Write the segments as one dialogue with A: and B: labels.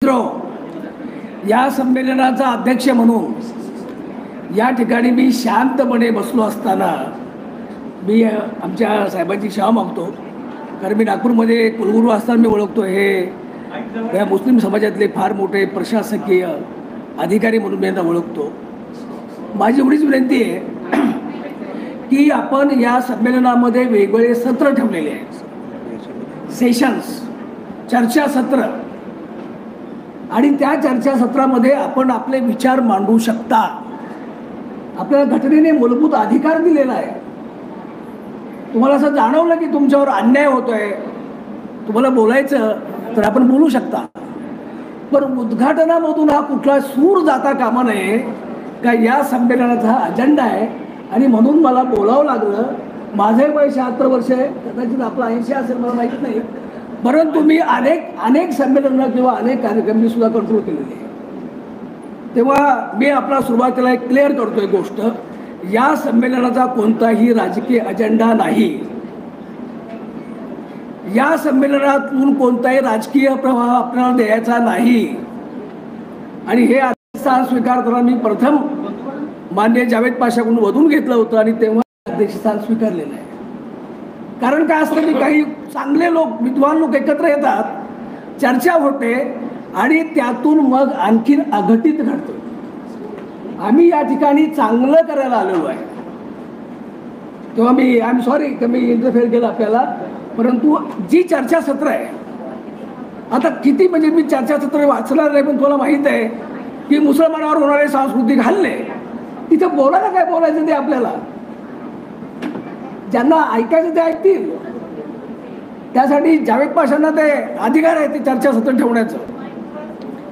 A: मित्रो, या संमेलनाचा अध्यक्ष म्हणून या ठिकाणी मी शांतपणे बसलो असताना मी आमच्या साहेबांची क्षमा मागतो. कारण मी नागपूरमध्ये कुलगुरू असताना मी ओळखतो हे या मुस्लिम समाजातले फार मोठे प्रशासकीय अधिकारी म्हणून मी यांना ओळखतो. माझी एवढीच विनंती आहे की आपण या संमेलनामध्ये वेगवेगळे सत्र ठेवलेले आहेत, सेशन्स, चर्चासत्र, आणि त्या चर्चासत्रामध्ये आपण आपले विचार मांडू शकता. आपल्याला घटनेने मूलभूत अधिकार दिलेला आहे. तुम्हाला असं जाणवलं की तुमच्यावर अन्याय होतोय, तुम्हाला बोलायचं तर आपण बोलू शकता. पण उद्घाटनामधून हा कुठला सूर जाता कामा नये का या संमेलनाचा हा अजेंडा आहे आणि म्हणून मला बोलावं लागलं. माझे वय 76 वर्ष आहे, कदाचित आपला 80 असेल, मला माहीत नाही. परंतु मी अनेक संमेलनं किंवा अनेक कार्यक्रम मी सुद्धा कंट्रोल केलेले आहे. तेव्हा मी आपला सुरुवातीला एक क्लिअर करतोय गोष्ट, या संमेलनाचा कोणताही राजकीय अजेंडा नाही. या संमेलनातून कोणताही राजकीय प्रभाव आपल्याला द्यायचा नाही. आणि हे स्थान स्वीकारताना मी प्रथम माननीय जावेद पाशाकडून वधून घेतलं होतं आणि तेव्हा अध्यक्षस्थान स्वीकारलेलं आहे. कारण काय असतं की काही चांगले लोक, विद्वान लोक एकत्र येतात, चर्चा होते आणि त्यातून मग आणखीन अघटित घडतो. आम्ही या ठिकाणी चांगलं करायला आलेलो आहे. तेव्हा आय एम सॉरी की मी इंटरफेअर केलं आपल्याला, परंतु जी चर्चासत्र आहे, आता किती म्हणजे मी चर्चासत्र वाचणार नाही, पण तुला माहीत आहे की मुसलमानावर होणारे सांस्कृतिक हल्ले, तिथं बोलायला काय बोलायचं ते आपल्याला, ज्यांना ऐकायचं ते ऐकतील. त्यासाठी जावेद पाशांना ते अधिकार आहे ते चर्चासत्र ठेवण्याचं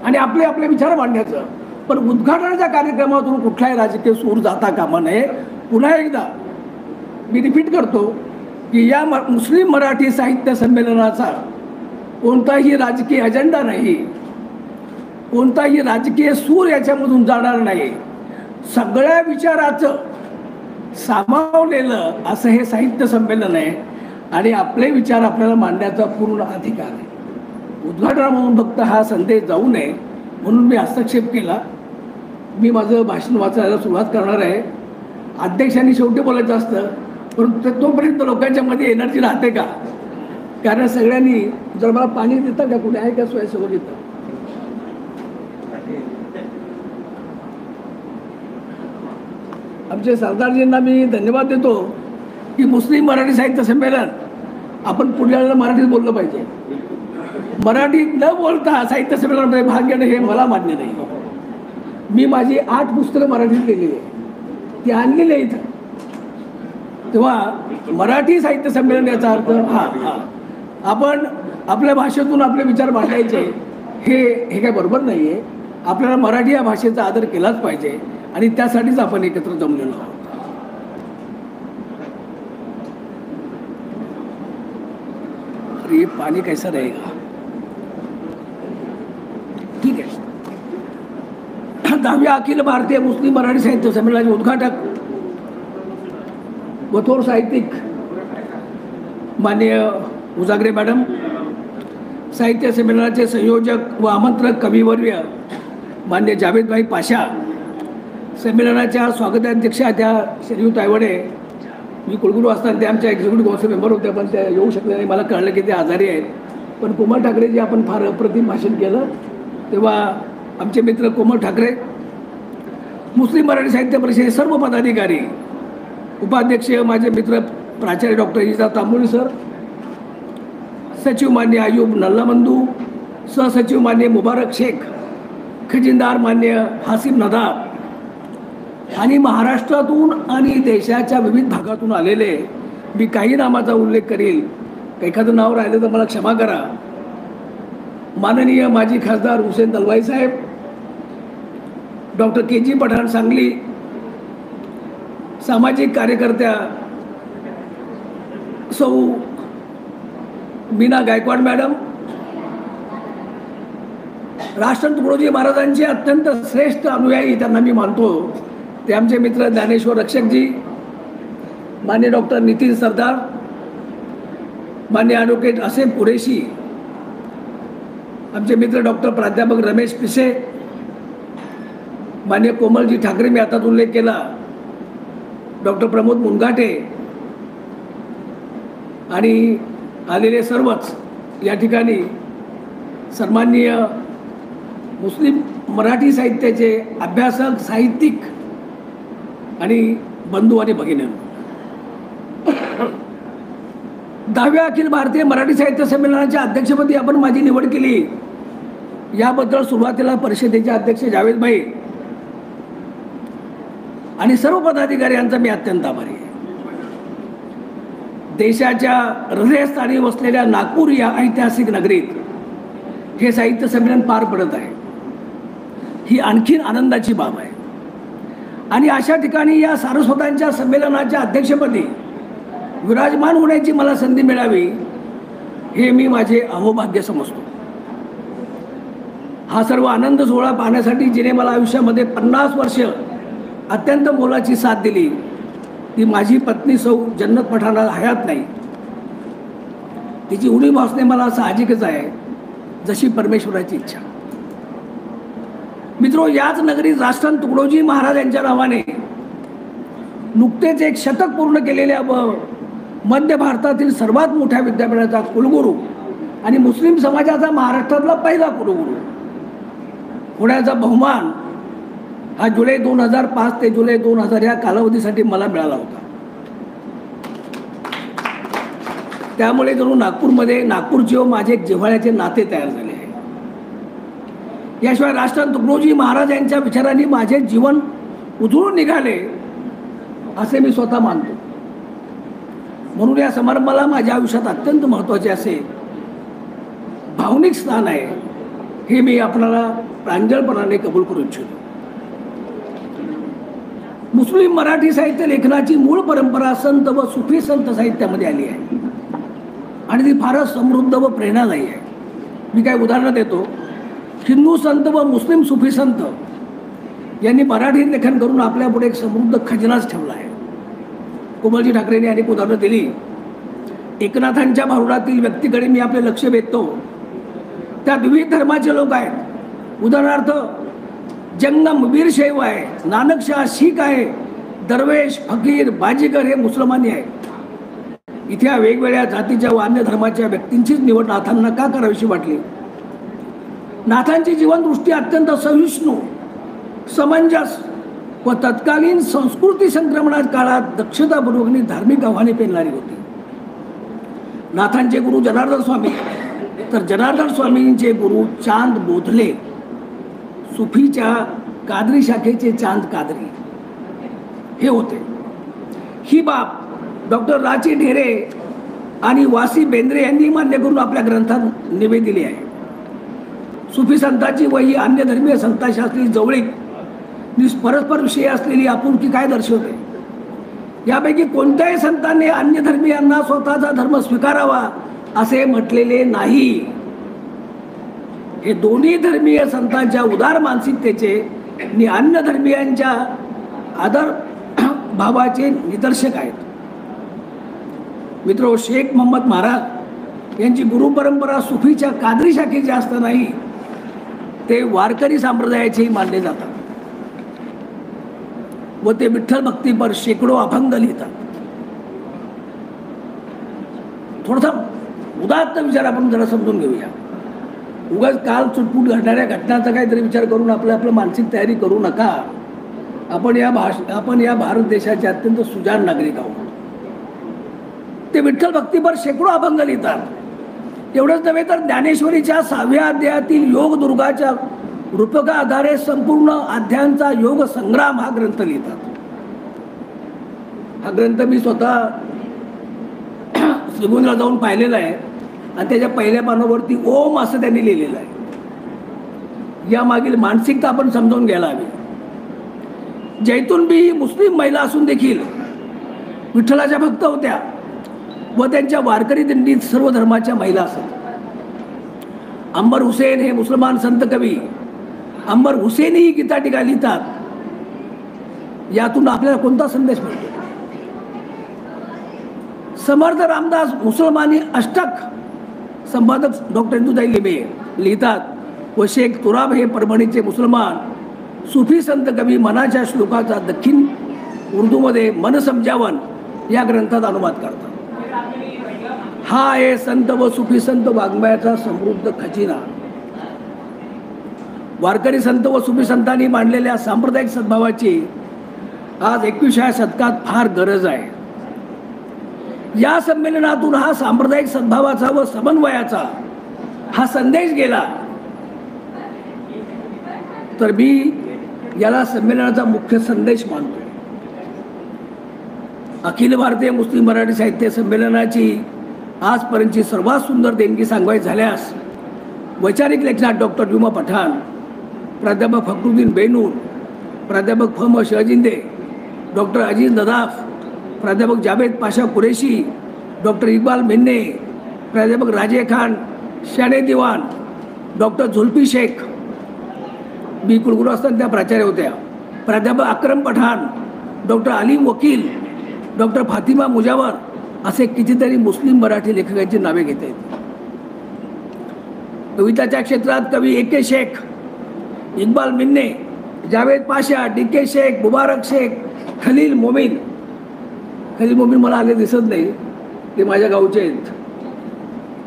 A: आणि आपले आपले विचार मांडण्याचं. पण उद्घाटनाच्या कार्यक्रमातून कुठलाही राजकीय सूर जाता कामा नये. पुन्हा एकदा मी रिपीट करतो की या मुस्लिम मराठी साहित्य संमेलनाचा कोणताही राजकीय अजेंडा नाही, कोणताही राजकीय सूर याच्यामधून जाणार नाही. सगळ्या विचाराचं सामावलेलं असं हे साहित्य संमेलन आहे आणि आपले विचार आपल्याला मांडण्याचा पूर्ण अधिकार आहे. उद्घाटनामधून फक्त हा संदेश जाऊ नये म्हणून मी हस्तक्षेप केला. मी माझं भाषण वाचायला सुरुवात करणार आहे. अध्यक्षांनी शेवटी बोलायचं असतं, परंतु तोपर्यंत लोकांच्या मध्ये एनर्जी राहते का? कारण सगळ्यांनी जर मला पाणी देतं का, कुठे आहे का सोयीसोबत येतं? आमचे सरदारजींना मी धन्यवाद देतो की मुस्लिम मराठी साहित्य संमेलन आपण पुढल्या मराठीत बोललं पाहिजे. मराठीत न बोलता साहित्य संमेलनामध्ये भाग घेणं हे मला मान्य नाही. मी माझी 8 पुस्तकं मराठीत लिहिलेली आहे, ती आणलेली आहे इथं. तेव्हा मराठी साहित्य संमेलन याचा अर्थ आपण आपल्या भाषेतून आपले विचार मांडायचे हे काय बरोबर नाही आहे. आपल्याला मराठी या भाषेचा आदर केलाच पाहिजे आणि त्यासाठीच आपण एकत्र जमलेलो आहोत. अरे पाणी कैसा रहेगा? ठीक आहे. 10व्या अखिल भारतीय मुस्लिम मराठी साहित्य संमेलनाचे उद्घाटक व थोर साहित्यिक माननीय उजागरे मॅडम, साहित्य संमेलनाचे संयोजक व आमंत्रक कविवर्य माननीय जावेदभाई पाशा, संमेलनाच्या स्वागताध्यक्षा त्या शरीफ तायवडे. मी कुलगुरू असताना ते आमच्या एक्झिक्युटिव्ह काउन्सिल मेंबर होत्या, पण त्या येऊ शकल्या नाही. मला कळलं की ते आजारी आहेत. पण कोमल ठाकरे जे आपण फार अप्रतिम भाषण केलं, तेव्हा आमचे मित्र कोमल ठाकरे, मुस्लिम मराठी साहित्य परिषदेचे सर्व पदाधिकारी, उपाध्यक्ष माझे मित्र प्राचार्य डॉक्टर इजा तांबोळी सर, सचिव मान्य आयुब नल्लामंदू, सहसचिव मान्य मुबारक शेख, खजिनदार मान्य हासिम नदाब आणि महाराष्ट्रातून आणि देशाच्या विविध भागातून आलेले, मी काही नामाचा उल्लेख करील, एखादं नाव राहिलं तर मला क्षमा करा. माननीय माजी खासदार हुसेन दलवाई साहेब, डॉक्टर के जी पठाण सांगली, सामाजिक कार्यकर्त्या सौ मीना गायकवाड मॅडम, राष्ट्रसंत तुकडोजी महाराजांचे अत्यंत श्रेष्ठ अनुयायी त्यांना मी मानतो, ते आमचे मित्र ज्ञानेश्वर रक्षकजी, मान्य डॉक्टर नितीन सरदार, मान्य ॲडव्होकेट असेम कुरेशी आमचे मित्र डॉक्टर प्राध्यापक रमेश पिसे, मान्य कोमलजी ठाकरे, मी आता उल्लेख केला, डॉक्टर प्रमोद मुनघाटे आणि आलेले सर्वच या ठिकाणी सन्माननीय मुस्लिम मराठी साहित्याचे अभ्यासक, साहित्यिक आणि बंधू आणि भगिनींनो, 10व्या अखिल भारतीय मराठी साहित्य संमेलनाच्या अध्यक्षपदी आपण माझी निवड केली, याबद्दल सुरुवातीला परिषदेचे अध्यक्ष जावेदभाई आणि सर्व पदाधिकारी यांचा मी अत्यंत आभारी आहे. देशाच्या हृदयस्थानी वसलेल्या नागपूर या ऐतिहासिक नगरीत हे साहित्य संमेलन पार पडत आहे, ही आणखीन आनंदाची बाब आहे. आणि अशा ठिकाणी या सारस्वतांच्या संमेलनाच्या अध्यक्षपदी विराजमान होण्याची मला संधी मिळावी, हे मी माझे अहोभाग्य समजतो. हा सर्व आनंद सोहळा पाहण्यासाठी जिने मला आयुष्यामध्ये 50 वर्ष अत्यंत मोलाची साथ दिली, ती माझी पत्नी सौ जन्नत पठाण हयात नाही. तिची उणीव भासणे मला साहजिकच आहे, जशी परमेश्वराची इच्छा. मित्रो, याच नगरीत राष्ट्रसंत तुकडोजी महाराज यांच्या नावाने नुकतेच एक शतक पूर्ण केलेल्या व मध्य भारतातील सर्वात मोठ्या विद्यापीठाचा कुलगुरू आणि मुस्लिम समाजाचा महाराष्ट्रातला पहिला कुलगुरू होण्याचा बहुमान हा जुलै 2005 ते जुलै 2000 या कालावधीसाठी मला मिळाला होता. त्यामुळे जणू नागपूरमध्ये नागपूरचे व माझे एक जिव्हाळ्याचे नाते तयार झाले आहे. याशिवाय राष्ट्रसंत तुकडोजी महाराज यांच्या विचारांनी माझे जीवन उजळून निघाले असे मी स्वतः मानतो. म्हणून या समारंभाला माझ्या आयुष्यात अत्यंत महत्त्वाचे असे भावनिक स्थान आहे, हे मी आपल्याला प्रांजळपणाने कबूल करू इच्छितो. मुस्लिम मराठी साहित्य लेखनाची मूळ परंपरा संत व सुफी संत साहित्यामध्ये आली आहे आणि ती फारच समृद्ध व प्रेरणादायी आहे. मी काय उदाहरणं देतो. हिंदू संत व मुस्लिम सुफी संत यांनी मराठीत लेखन करून आपल्यापुढे एक समृद्ध खजिनाच ठेवला आहे. कोमलजी ठाकरेंनी अनेक उदाहरणं दिली. एकनाथांच्या भारुडातील व्यक्तीकडे मी आपले लक्ष वेधतो. त्या विविध धर्माचे लोक आहेत. उदाहरणार्थ जंगम वीरशैव आहे, नानकशाह शीख आहे, दरवेश, फकीर, बाजीगर हे मुसलमानी आहे. इथे वेगवेगळ्या जातीच्या व अन्य धर्माच्या व्यक्तींचीच निवड नाथांना का करावीशी वाटली? नाथांची जीवनदृष्टी अत्यंत सहिष्णू, समंजस व तत्कालीन संस्कृती संक्रमणा काळात दक्षतापूर्वक धार्मिक आव्हाने पेलणारी होती. नाथांचे गुरु जनार्दन स्वामी, तर जनार्दन स्वामींचे गुरु चांद बोधले, सुफीच्या कादरी शाखेचे चांद कादरी हे होते. ही बाब डॉक्टर राची ढेरे आणि वासी बेंद्रे यांनी मान्य करून आपल्या ग्रंथात निवेदिली आहे. सुफी संतांची व ही अन्य धर्मीय संतांशी असलेली जवळीक परस्पर विषयी असलेली आपुलकी काय दर्शवते? यापैकी कोणत्याही संतांनी अन्य धर्मीयांना स्वतःचा धर्म स्वीकारावा असे म्हटलेले नाही. हे दोन्ही धर्मीय संतांच्या उदार मानसिकतेचे आणि अन्य धर्मीयांच्या आदर भावाचे निदर्शक आहेत. मित्रो, शेख मोहम्मद महाराज यांची गुरु परंपरा सुफीच्या कादरी शाखेची असतानाही ते वारकरी संप्रदायाचेही मानले जातात व ते विठ्ठल भक्तीपर शेकडो अभंग लिहितात. थोडासा उदात्त विचार आपण जरा समजून घेऊया. उगाच काल चुटपुट घडणाऱ्या घटनांचा काहीतरी विचार करून आपलं मानसिक तयारी करू नका. आपण या भारत देशाचे अत्यंत सुजाण नागरिक आहोत. ते विठ्ठल भक्तीपर शेकडो अभंग लिहितात. एवढंच नव्हे तर ज्ञानेश्वरीच्या 6व्या अध्यायातील योग दुर्गाच्या रूपका आधारे संपूर्ण अध्यायांचा योग संग्राम हा ग्रंथ लिहितात. हा ग्रंथ मी स्वतः श्रीगोंद्याला जाऊन पाहिलेला आहे आणि त्याच्या पहिल्या पानावरती ओम असं त्यांनी लिहिलेलं आहे. यामागील मानसिकता आपण समजावून घ्यायला हवी. जैतूनबी ही मुस्लिम महिला असून देखील विठ्ठलाच्या भक्त होत्या व त्यांच्या वारकरी दिंडीत सर्व धर्माच्या महिला असत. अंबर हुसेन हे मुसलमान संत कवी अंबर हुसेन ही गीता टीका लिहितात. यातून आपल्याला कोणता संदेश मिळतो? समर्थ रामदास मुसलमानी अष्टक संपादक डॉक्टर इंदुताई लिमये लिहितात, व शेख तुराब हे परभणीचे मुसलमान सुफी संत कवी मनाच्या श्लोकाचा दक्षिण उर्दूमध्ये मन समजावन या ग्रंथात अनुवाद करतात. हा आहे संत व सुफी संत वाङ्मयाचा समृद्ध खजिना. वारकरी संत व सुफी संतांनी मांडलेल्या सांप्रदायिक सद्भावाची आज 21व्या शतकात फार गरज आहे. या संमेलनातून हा सांप्रदायिक सद्भावाचा व समन्वयाचा हा संदेश गेला तर मी याला संमेलनाचा मुख्य संदेश मानतो. अखिल भारतीय मुस्लिम मराठी साहित्य संमेलनाची आजपर्यंतची सर्वात सुंदर देणगी सांगायची झाल्यास वैचारिक लेखनात डॉक्टर जुमा पठाण, प्राध्यापक फखरुद्दीन बेनूर, प्राध्यापक फम शहजिंदे, डॉक्टर अजीज नदाफ, प्राध्यापक जावेद पाशा कुरेशी, डॉक्टर इक्बाल मिन्ने, प्राध्यापक राजे खान शाने दिवान, डॉक्टर झुल्फी शेख, मी कुलगुरू असताना त्या प्राचार्य होत्या, प्राध्यापक अक्रम पठाण, डॉक्टर अलीम वकील, डॉक्टर फातिमा मुजावर असे कितीतरी मुस्लिम मराठी लेखकांची नावे घेता येतील. कविताच्या क्षेत्रात कवी ए.के. शेख, इक्बाल मिन्ने, जावेद पाशा, डी.के. शेख, मुबारक शेख, खलील मोमीन मला आले दिसत नाही, ते माझ्या गावचे आहेत.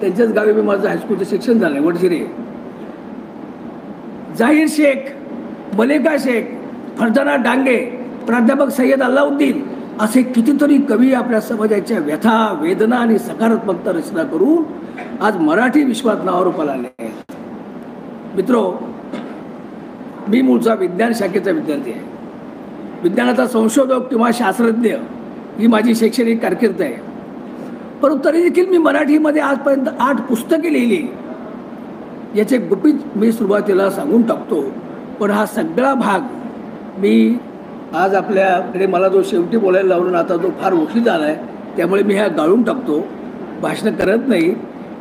A: त्यांच्याच गावी मी माझं हायस्कूलचं शिक्षण झालं आहे, वडशिरे. जाहीर शेख, मलेका शेख, फरजाना डांगे, प्राध्यापक सय्यद अल्लाउद्दीन असे कितीतरी कवी आपल्या समाजाच्या व्यथा, वेदना आणि सकारात्मकता रचना करून आज मराठी विश्वात नावारूपाला आले आहेत. मित्रो, मी मूळचा विज्ञान शाखेचा विद्यार्थी आहे. विज्ञानाचा संशोधक किंवा शास्त्रज्ञ ही माझी शैक्षणिक कारकीर्द आहे. परंतु तरी देखील मी मराठीमध्ये आजपर्यंत 8 पुस्तके लिहिली. याचे गुपित मी सुरुवातीला सांगून टाकतो, पण हा सगळा भाग मी आज आपल्याकडे मला जो शेवटी बोलायला लावून आता तो फार उशीर झाला आहे, त्यामुळे मी ह्या गाळून टाकतो, भाषणं करत नाही.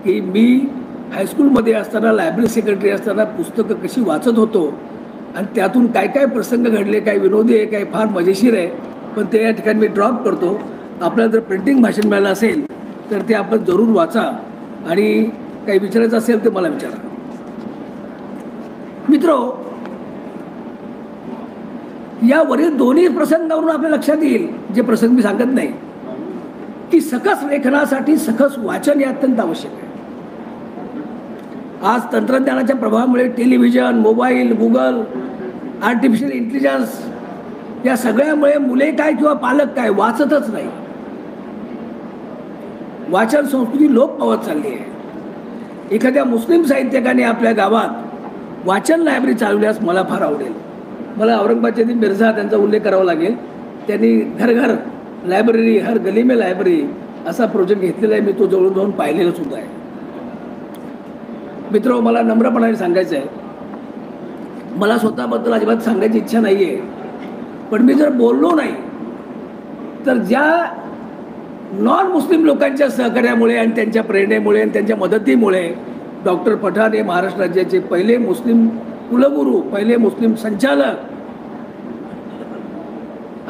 A: की मी हायस्कूलमध्ये असताना, लायब्ररी सेक्रेटरी असताना पुस्तकं कशी वाचत होतो आणि त्यातून काय काय प्रसंग घडले, काय विनोदी आहे, काय फार मजेशीर आहे, पण ते या ठिकाणी मी ड्रॉप करतो. आपल्याला जर प्रिंटिंग भाषण मिळालं असेल तर ते आपण जरूर वाचा आणि काही विचारायचं असेल तर मला विचारा. मित्रो, यावरील दोन्ही प्रसंगावरून आपल्या लक्षात येईल, जे प्रसंग मी सांगत नाही, की सकस लेखनासाठी सकस वाचन हे अत्यंत आवश्यक आहे. आज तंत्रज्ञानाच्या प्रभावामुळे television, mobile, Google, artificial intelligence या सगळ्यामुळे मुले काय किंवा पालक काय वाचतच नाही. वाचन संस्कृती लोप पावत चालली आहे. एखाद्या मुस्लिम साहित्यकाने आपल्या गावात वाचन लायब्ररी चालवल्यास मला फार आवडेल. मला औरंगाबादचे मिर्झा त्यांचा उल्लेख करावा लागेल. त्यांनी घर घर लायब्ररी, हर गली में लायब्ररी असा प्रोजेक्ट घेतलेला आहे. मी तो जवळून जाऊन पाहिलेला सुद्धा आहे. मित्र, मला नम्रपणाने सांगायचं आहे, मला स्वतःबद्दल अजिबात सांगायची इच्छा नाही आहे, पण मी जर बोललो नाही तर ज्या नॉन मुस्लिम लोकांच्या सहकार्यामुळे आणि त्यांच्या प्रेरणेमुळे आणि त्यांच्या मदतीमुळे डॉक्टर पठाण हे महाराष्ट्र राज्याचे पहिले मुस्लिम कुलगुरू, पहिले मुस्लिम संचालक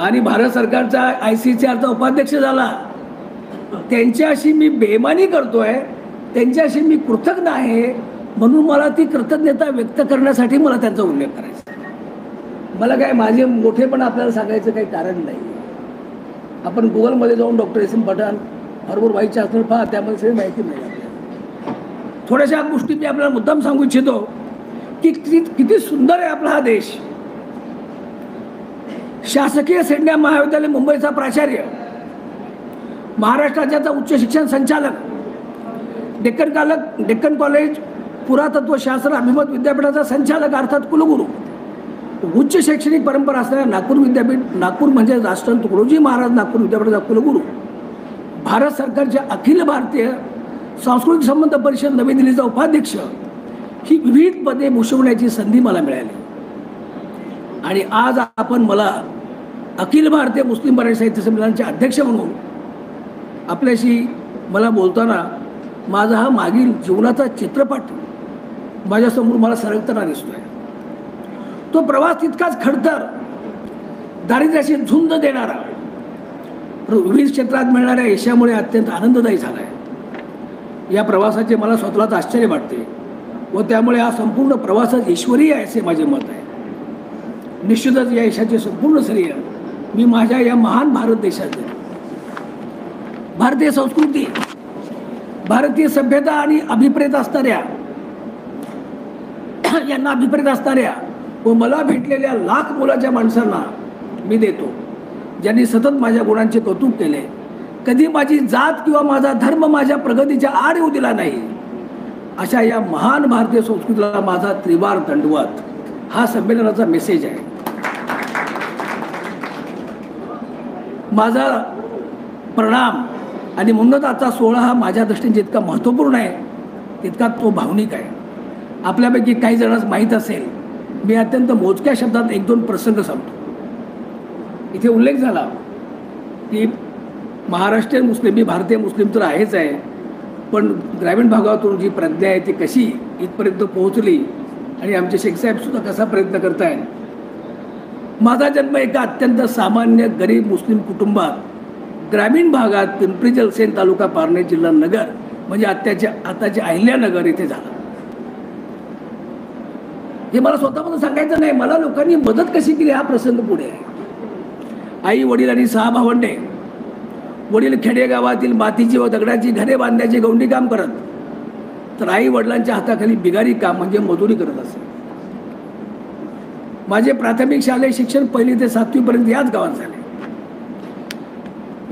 A: आणि भारत सरकारचा ICCRचा उपाध्यक्ष झाला, त्यांच्याशी मी बेईमानी करतोय, त्यांच्याशी मी कृतज्ञ आहे. म्हणून मला ती कृतज्ञता व्यक्त करण्यासाठी मला त्यांचा उल्लेख करायचा. मला काय माझे मोठेपण आपल्याला सांगायचं काही कारण नाही. आपण गुगलमध्ये जाऊन डॉक्टर एस एम पठाण बरोबर व्हायचे असणार पहा, त्यामध्ये सगळी माहिती मिळेल आपल्याला. थोड्याशा गोष्टी मी आपल्याला मुद्दाम सांगू इच्छितो की किती सुंदर आहे आपला हा देश. शासकीय सैन्य महाविद्यालय मुंबईचा प्राचार्य, महाराष्ट्र राज्याचा उच्च शिक्षण संचालक, डेक्कन कॉलेज पुरातत्वशास्त्र अभिमत विद्यापीठाचा संचालक अर्थात कुलगुरू, उच्च शैक्षणिक परंपरा असणाऱ्या नागपूर विद्यापीठ, नागपूर म्हणजे राष्ट्रसंत तुकडोजी महाराज नागपूर विद्यापीठाचा कुलगुरू, भारत सरकारच्या अखिल भारतीय सांस्कृतिक संबंध परिषद नवी दिल्लीचा उपाध्यक्ष, ही विविध पदे भूषवण्याची संधी मला मिळाली. आणि आज आपण मला अखिल भारतीय मुस्लिम मराठी साहित्य संमेलनाचे अध्यक्ष म्हणून आपल्याशी मला बोलताना माझा हा मागील जीवनाचा चित्रपट माझ्यासमोर मला सरकताना दिसतोय. तो प्रवास तितकाच खडतर, दारिद्र्याची झुंज देणारा, विविध क्षेत्रात मिळणाऱ्या यशामुळे अत्यंत आनंददायी झाला आहे. या प्रवासाचे मला स्वतःलाच आश्चर्य वाटते व त्यामुळे हा संपूर्ण प्रवासच ईश्वरीय आहे असे माझे मत आहे. निश्चितच या यशाचे संपूर्ण श्रेय मी माझ्या या महान भारत देशाचे, भारतीय संस्कृती, भारतीय सभ्यता आणि अभिप्रेत असणाऱ्या यांना अभिप्रेत असणाऱ्या व मला भेटलेल्या लाख मोलाच्या माणसांना मी देतो, ज्यांनी सतत माझ्या गुणांचे कौतुक केले. कधी माझी जात किंवा माझा धर्म माझ्या प्रगतीच्या आड येऊ दिला नाही. अशा या महान भारतीय संस्कृतीला माझा त्रिवार दंडवत हा संमेलनाचा मेसेज आहे. माझा प्रणाम आणि म्हणूनच आजचा सोहळा हा माझ्या दृष्टीने जितका महत्त्वपूर्ण आहे तितका तो भावनिक आहे. आपल्यापैकी काही जणांस माहीत असेल, मी अत्यंत मोजक्या शब्दात एक दोन प्रसंग सांगतो. इथे उल्लेख झाला की महाराष्ट्रीयन मुस्लिम, मी भारतीय मुस्लिम तर आहेच आहे, पण ग्रामीण भागातून जी प्रज्ञा आहे ती कशी इथपर्यंत पोहोचली आणि आमचे शेखसाहेबसुद्धा कसा प्रयत्न करत आहेत. माझा जन्म एका अत्यंत सामान्य गरीब मुस्लिम कुटुंबात ग्रामीण भागात पिंपरी चिंचवड तालुका पारनेर जिल्हा नगर म्हणजे आताचे अहिल्यानगर इथे झाला. हे मला स्वतःमध्ये सांगायचं नाही, मला लोकांनी मदत कशी केली हा प्रसंग पुढे आहे. आई वडील आणि 6 भावंडे. वडील खेडेगावातील मातीची व दगडाची घरे बांधण्याचे गवंडी काम करत, तर आई वडिलांच्या हाताखाली बिगारी काम म्हणजे मजुरी करत असे. माझे प्राथमिक शालेय शिक्षण 1ली ते 7वी पर्यंत याच गावात झाले.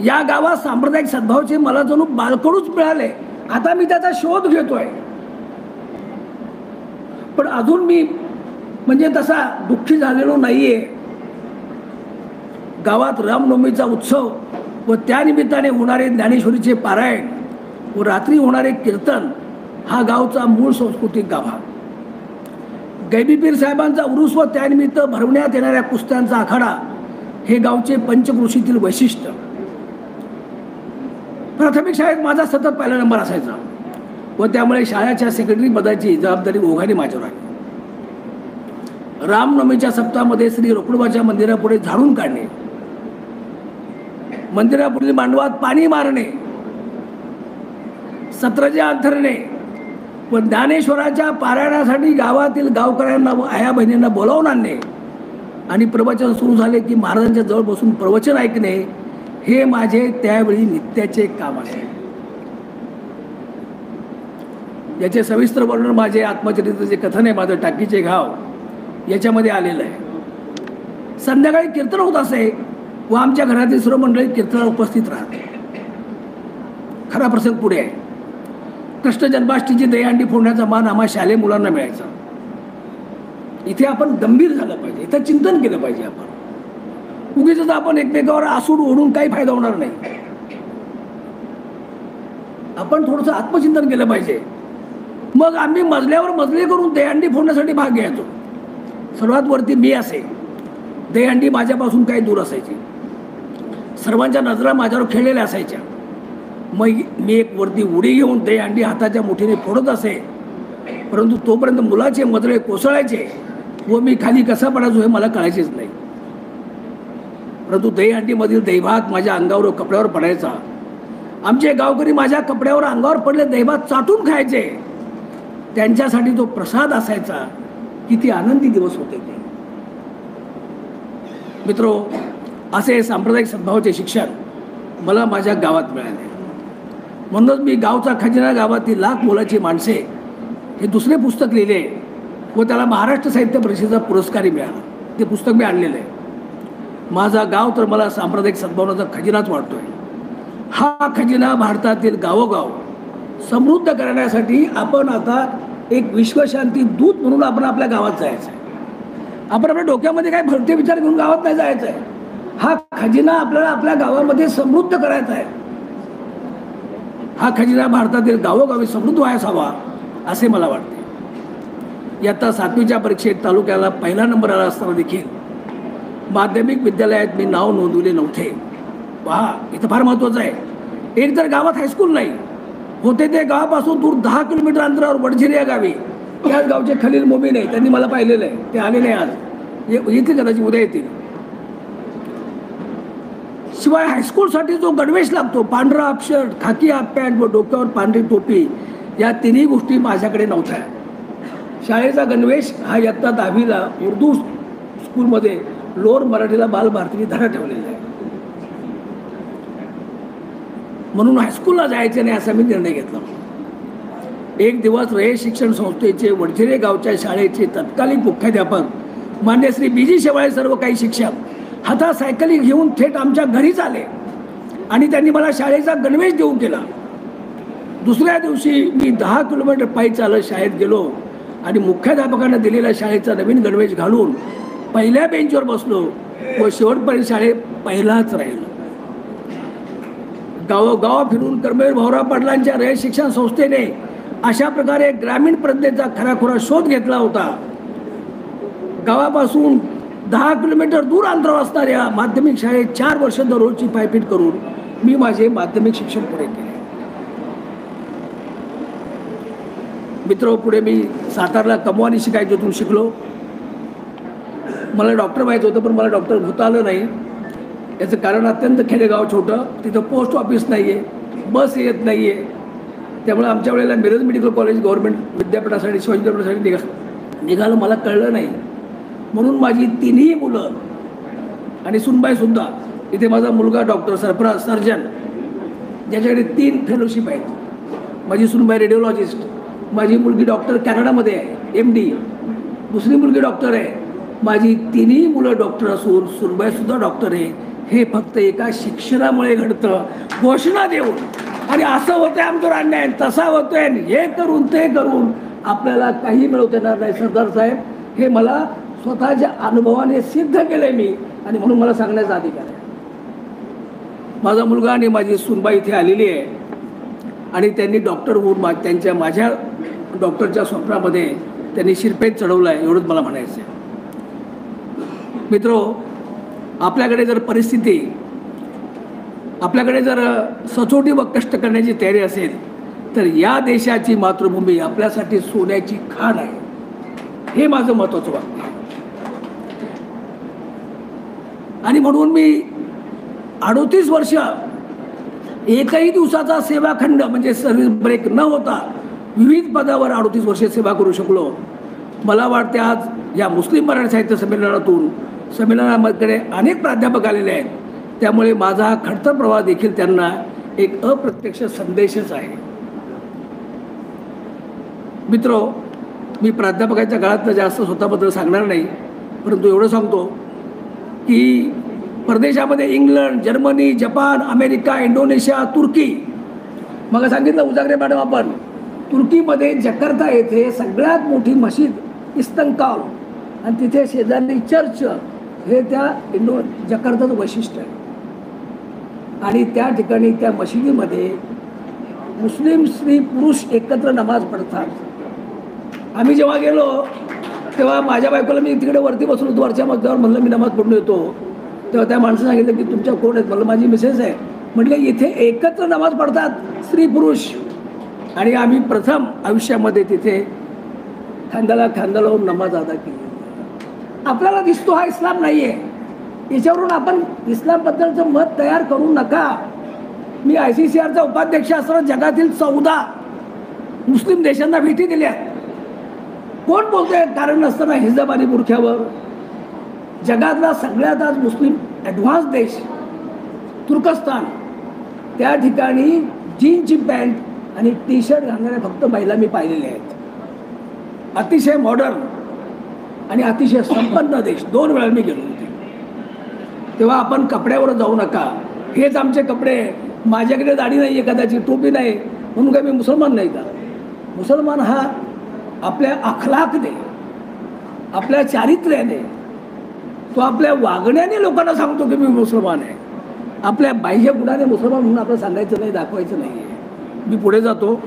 A: या गावात सांप्रदायिक सद्भावाचे मला जणू बालकडूच मिळाले. आता मी त्याचा शोध घेतोय, पण अजून मी म्हणजे तसा दुःखी झालेलो नाहीये. गावात रामनवमीचा उत्सव व त्यानिमित्ताने होणारे ज्ञानेश्वरीचे पारायण व रात्री होणारे कीर्तन हा गावचा मूळ सांस्कृतिक गाभा. गैबीपीर साहेबांचा उरूस व त्यानिमित्त भरवण्यात येणाऱ्या कुस्त्यांचा आखाडा हे गावचे पंचक्रोशीतील वैशिष्ट्य. प्राथमिक शाळेत माझा सतत पहिला नंबर असायचा व त्यामुळे शाळेच्या सेक्रेटरी पदाची जबाबदारी ओघाने माझ्यावर आली. रामनवमीच्या सप्ताहामध्ये श्री रोकडोबाच्या मंदिरापुढे झाडून काढणे, मंदिरापुढील मांडवात पाणी मारणे, सत्राचे अंथरणे व ज्ञानेश्वराच्या पारायणासाठी गावातील गावकऱ्यांना व आया बहिणींना बोलावून आणणे आणि प्रवचन सुरू झाले की महाराजांच्या जवळ बसून प्रवचन ऐकणे हे माझे त्यावेळी नित्याचे काम असे. याचे सविस्तर वर्णन माझे आत्मचरित्राचे कथन आहे, माझं टाकीचे घाव याच्यामध्ये आलेलं आहे. संध्याकाळी कीर्तन होत असे व आमच्या घरातील सर्व मंडळी कीर्तनाला उपस्थित राहते. खरा प्रसंग पुढे आहे. कृष्ण जन्माष्टमीची दहीहंडी फोडण्याचा मान आम्हा शालेय मुलांना मिळायचा. इथे आपण गंभीर झालं पाहिजे, इथं चिंतन केलं पाहिजे. आपण उगीच आपण एकमेकावर आसूड ओढून काही फायदा होणार नाही. आपण थोडंसं आत्मचिंतन केलं पाहिजे. मग आम्ही मजल्यावर मजले करून दहीहंडी फोडण्यासाठी भाग घ्यायचो. सर्वात वरती मी असे. दहीहंडी माझ्यापासून काही दूर असायची. सर्वांच्या नजरा माझ्यावर खेळलेल्या असायच्या. मग मी एक वरती उडी घेऊन दहीहंडी हाताच्या मुठीने फोडत असे, परंतु तोपर्यंत मुलाचे मजळे कोसळायचे व मी खाली कसा पडायचो हे मला कळायचेच नाही. परंतु दहीहंडीमधील दहीभात माझ्या अंगावर व कपड्यावर पडायचा. आमचे गावकरी माझ्या कपड्यावर अंगावर पडले दहीभात चाटून खायचे. त्यांच्यासाठी तो प्रसाद असायचा. किती आनंदी दिवस होते ते. मित्रो, असे सांप्रदायिक सद्भावाचे शिक्षण मला माझ्या गावात मिळाले. म्हणूनच मी गावचा खजिना गावातील लाख मोलाची माणसे हे दुसरे पुस्तक लिहिले व त्याला महाराष्ट्र साहित्य परिषदेचा पुरस्कारही मिळाला. ते पुस्तक मी आणलेलं आहे. माझा गाव तर मला सांप्रदायिक सद्भावनाचा खजिनाच वाटतोय. हा खजिना भारतातील गावोगाव समृद्ध करण्यासाठी आपण आता एक विश्वशांती दूत म्हणून आपण आपल्या गावात जायचं आहे. आपण आपल्या डोक्यामध्ये काय भरते विचार घेऊन गावात नाही जायचं आहे. हा खजिना आपल्याला आपल्या गावामध्ये समृद्ध करायचा आहे. हा खजिना भारतातील गावोगावी समृद्ध असावा असे मला वाटते. इयत्ता 7वीच्या परीक्षेत तालुक्याला पहिला नंबर आला असताना देखील माध्यमिक विद्यालयात मी नाव नोंदवले नव्हते. पहा, इथं फार महत्त्वाचं आहे. एक तर गावात हायस्कूल नाही होते, ते गावापासून दूर 10 किलोमीटर अंतरावर वडझिरी या गावी. त्याच गावचे खलील मोमीन आहे, त्यांनी मला पाहिलेलं आहे. ते आलेले आज येतील, कदाचित उद्या येतील. शिवाय हायस्कूलसाठी जो गणवेश लागतो, पांढरा हाफ शर्ट, खाकी हाफ पॅन्ट व डोक्यावर पांढरी टोपी, या तिन्ही गोष्टी माझ्याकडे नव्हत्या. शाळेचा गणवेश हा इयत्ता 10वीला उर्दू स्कूलमध्ये लोअर मराठीला बालभारतीने धडा ठेवलेला आहे. म्हणून हायस्कूलला जायचं नाही असा मी निर्णय घेतला. एक दिवस रयत शिक्षण संस्थेचे वडझिरे गावच्या शाळेचे तत्कालीन मुख्याध्यापक मान्य श्री BG शेवाळे सर्व काही शिक्षक हातात सायकली घेऊन थेट आमच्या घरीच आले आणि त्यांनी मला शाळेचा गणवेश देऊन केला. दुसऱ्या दिवशी मी 10 किलोमीटर पायी चालत शाळेत गेलो आणि मुख्याध्यापकांना दिलेला शाळेचा नवीन गणवेश घालून पहिल्या बेंचवर बसलो व शेवटपर्यंत शाळेत पहिलाच राहिलो. गावोगाव फिरून कर्मवीर भाऊराव पाटलांच्या रयत शिक्षण संस्थेने अशा प्रकारे ग्रामीण प्रज्ञेचा खराखुरा शोध घेतला होता. गावापासून 10 किलोमीटर दूर अंतरावर असणाऱ्या माध्यमिक शाळेत 4 वर्ष दररोजची पायपीट करून मी माझे माध्यमिक शिक्षण पुरे केले. मित्र, पुढे मी सातारला कमवानी शिकायच्यातून शिकलो. मला डॉक्टर व्हायचं होतं, पण मला डॉक्टर होता आलं नाही. याचं कारण अत्यंत खेडेगाव छोटं, तिथं पोस्ट ऑफिस नाही आहे, बस येत नाही आहे. त्यामुळे आमच्या वेळेला मिरज मेडिकल कॉलेज गव्हर्नमेंट विद्यापीठासाठी शिवाजी विद्यापीठासाठी निघालं मला कळलं नाही. म्हणून माझी 3ही मुलं आणि सुनबाईसुद्धा, इथे माझा मुलगा डॉक्टर सरफराज सर्जन ज्याच्याकडे 3 फेलोशिप आहेत, माझी सुनबाई रेडिओलॉजिस्ट, माझी मुलगी डॉक्टर कॅनडामध्ये आहे MD, दुसरी मुलगी डॉक्टर आहे. माझी 3ही मुलं डॉक्टर असून सुनबाईसुद्धा डॉक्टर आहे. हे फक्त एका शिक्षणामुळे घडतं. घोषणा देऊन आणि असं होतंय आमचं अन्याय, तसा होतोय, हे करून ते करून आपल्याला काही मिळवता येणार नाही. सरदार साहेब, हे मला स्वतःच्या अनुभवाने सिद्ध केलंय मी, आणि म्हणून मला सांगण्याचा अधिकार आहे. माझा मुलगा आणि माझी सुनबाई इथे आलेली आहे आणि त्यांनी डॉक्टर होऊन माझ्या डॉक्टरच्या स्वप्नामध्ये त्यांनी शिरपेट चढवला आहे, एवढंच मला म्हणायचं आहे. मित्रो, आपल्याकडे जर परिस्थिती, आपल्याकडे जर सचोटी व कष्ट करण्याची तयारी असेल तर या देशाची मातृभूमी आपल्यासाठी सोन्याची खाण आहे. हे माझं महत्त्वाचं वाक्य आहे. आणि म्हणून मी 38 वर्ष एकही दिवसाचा सेवाखंड म्हणजे सर्व्हिस ब्रेक न होता विविध पदावर 38 वर्ष सेवा करू शकलो. मला वाटते आज या मुस्लिम मराठी साहित्य संमेलनातून संमेलनामध्ये अनेक प्राध्यापक आलेले आहेत, त्यामुळे माझा हा खडतर प्रवाह देखील त्यांना एक अप्रत्यक्ष संदेशच आहे. मित्रो, मी प्राध्यापकाच्या काळातलं जास्त स्वतःबद्दल सांगणार नाही, परंतु एवढं सांगतो की परदेशामध्ये England, Germany, Japan, America, Indonesia, तुर्की, मग सांगितलं उजागरे मॅडम आपण, तुर्कीमध्ये जकार्ता येथे सगळ्यात मोठी मशीद इस्तंकाल आणि तिथे शेजारी चर्च, हे त्या जकार्ताचं वैशिष्ट्य आहे. आणि त्या ठिकाणी त्या मशिदीमध्ये मुस्लिम स्त्री पुरुष एकत्र नमाज पडतात. आम्ही जेव्हा गेलो तेव्हा माझ्या बायकोला, मी तिकडे वरती बसलो होतो वरच्या मजल्यावर, म्हणलं मी नमाज पडून येतो. तेव्हा त्या माणसानं सांगितलं की तुमच्या कोण आहेत? म्हणलं माझी मिसेस आहे. म्हटलं इथे एकत्र नमाज पडतात स्त्री पुरुष. आणि आम्ही प्रथम आयुष्यामध्ये तिथे खांद्याला खांदा लावून नमाज अदा केली. आपल्याला दिसतो हा इस्लाम नाही आहे, याच्यावरून आपण इस्लामबद्दलचं मत तयार करू नका. मी ICCRचा उपाध्यक्ष असताना जगातील 14 मुस्लिम देशांना भेटी दिल्या. कोण बोलतोय कारण नसताना हिजाब आणि बुरख्यावर? जगातला सगळ्यात आज मुस्लिम ॲडव्हान्स देश तुर्कस्तान, त्या ठिकाणी जीनची पॅन्ट आणि T-शर्ट घालणाऱ्या फक्त महिला मी पाहिलेल्या आहेत. अतिशय मॉडर्न आणि अतिशय संपन्न देश. 2 वेळा मी गेलो होते. तेव्हा आपण कपड्यावर जाऊ नका. हेच आमचे कपडे, माझ्याकडे दाढी नाही आहे, कदाचित टोपी नाही, म्हणून काय मी मुसलमान नाही का? मुसलमान हा आपल्या अखलाकने, आपल्या चारित्र्याने, तो आपल्या वागण्याने लोकांना सांगतो की मी मुसलमान आहे. आपल्या बाह्य गुणाने मुसलमान म्हणून आपलं सांगायचं नाही, दाखवायचं नाही आहे. मी पुढे जातो.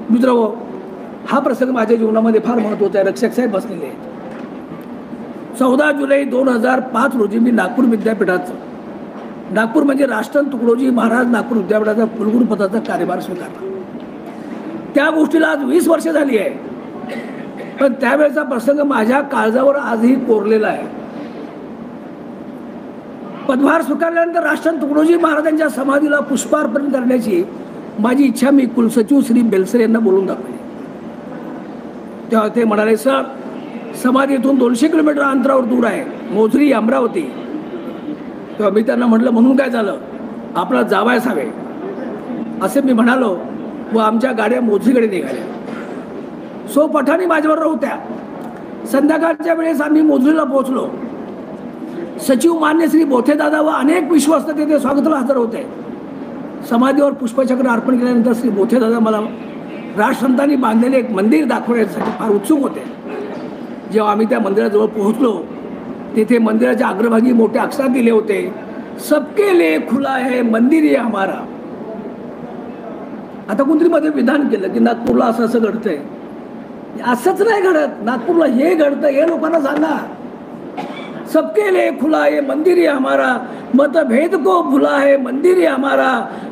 A: मित्रहो, हा प्रसंग माझ्या जीवनामध्ये फार महत्त्वाचा आहे. रक्षक साहेब बसलेले आहेत. 14 जुलै 2005 रोजी मी नागपूर विद्यापीठाचं, नागपूर म्हणजे राष्ट्रसंत तुकडोजी महाराज नागपूर विद्यापीठाचा कुलगुरुपदाचा कार्यभार स्वीकारला. त्या गोष्टीला आज 20 वर्ष झाली आहे, पण त्यावेळेचा प्रसंग माझ्या काळजावर आजही कोरलेला आहे. पदभार स्वीकारल्यानंतर राष्ट्रसंत तुकडोजी महाराजांच्या समाधीला पुष्पार्पण करण्याची माझी इच्छा मी कुलसचिव श्री बेलसर यांना बोलून दाखवली. तेव्हा ते म्हणाले, सर समाधी इथून 200 किलोमीटर अंतरावर दूर आहे, मोझरी अमरावती. तेव्हा मी त्यांना म्हटलं, म्हणून काय झालं, आपला जावयास हवे असे मी म्हणालो व आमच्या गाड्या मोझरीकडे निघाल्या. सो पठाणी माझ्याबरोबर होत्या. संध्याकाळच्या वेळेस आम्ही मोझरीला पोहोचलो. सचिव मान्य श्री बोथेदादा व अनेक विश्वस्त तेथे स्वागताला हजर होते. समाधीवर पुष्पचक्र अर्पण केल्यानंतर श्री बोथेदादा मला राष्ट्रसंतांनी बांधलेले एक मंदिर दाखवण्यासाठी फार उत्सुक होते. जेव्हा आम्ही त्या मंदिराजवळ पोहोचलो तेथे मंदिराच्या अग्रभागी मोठ्या अक्षरात दिले होते, सबके लिए खुला है मंदिर ये हमारा. आता कोणतरी मध्ये विधान केलं की नागपूरला असं असं घडतंय. असंच नाही घडत, नागपूरला हे घडतं हे लोकांना सांगा. सबके लिए खुला है मंदिर ये हमारा, मतभेद को भुला है मंदिर ये हमारा.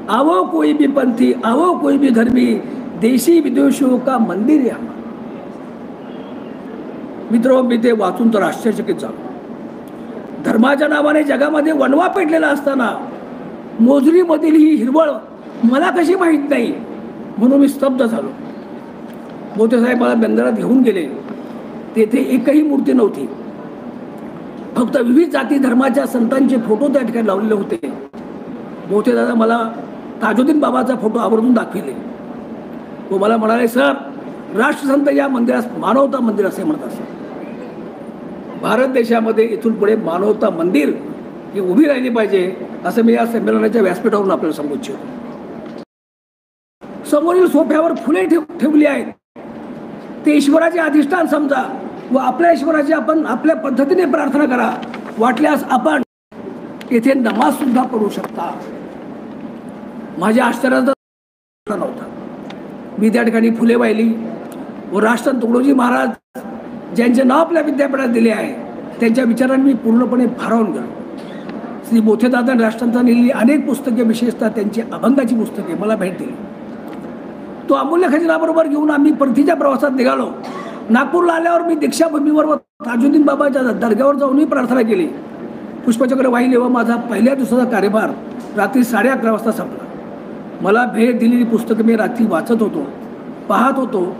A: आवो कोई भी पंथी, आवो कोई भी धर्मी, देशी विदेशियों का मंदिर ये हमारा. मित्र, मी ते वाचून तर आश्चर्यचकित झालो. धर्माच्या नावाने जगामध्ये वणवा पेटलेला असताना मोझरीमधील ही हिरवळ मला कशी माहीत नाही, म्हणून मी स्तब्ध झालो. बोथेसाहेब मला बंदरात घेऊन गेले. तेथे एकही मूर्ती नव्हती, फक्त विविध जाती धर्माच्या संतांचे फोटो त्या ठिकाणी लावलेले होते. बोथेदादा मला ताजुद्दीन बाबाचा फोटो आवर्जून दाखविले व मला म्हणाले, सर राष्ट्रसंत या मंदिरास मानवता मंदिर असे म्हणत असतात. भारत देशामध्ये इथून पुढे मानवता मंदिर ही उभी राहिली पाहिजे असं मी या संमेलनाच्या व्यासपीठावरून आपल्याला सांगू इच्छितो. समोरील सोफ्यावर फुले ठेवली आहेत, ते ईश्वराचे अधिष्ठान समजा व आपल्या ईश्वराची आपण आपल्या पद्धतीने प्रार्थना करा. वाटल्यास आपण येथे नमाज सुद्धा करू शकता. माझ्या आश्चर्याचा नव्हता. मी त्या ठिकाणी फुले वाहिली व राष्ट्रसंत तुकडोजी महाराज ज्यांचे नाव आपल्या विद्यापीठात दिले आहे त्यांच्या विचारांनी मी पूर्णपणे भारावून गेलो. श्री बोथेदादा राष्ट्रसंतांनी लिहिलेली अनेक पुस्तके, विशेषतः त्यांची अभंगाची पुस्तके मला भेट दिली. तो अमूल्य खजिनाबरोबर घेऊन आम्ही परतीच्या प्रवासात निघालो. नागपूरला आल्यावर मी दीक्षाभूमीवर व ताजुद्दीन बाबाच्या दर्ग्यावर जाऊनही प्रार्थना केली. पुष्पचक्र वाहिले व माझा पहिल्या दिवसाचा कार्यभार रात्री 11:30 वाजता संपला. मला भेट दिलेली पुस्तकं मी रात्री वाचत होतो, पाहत होतो.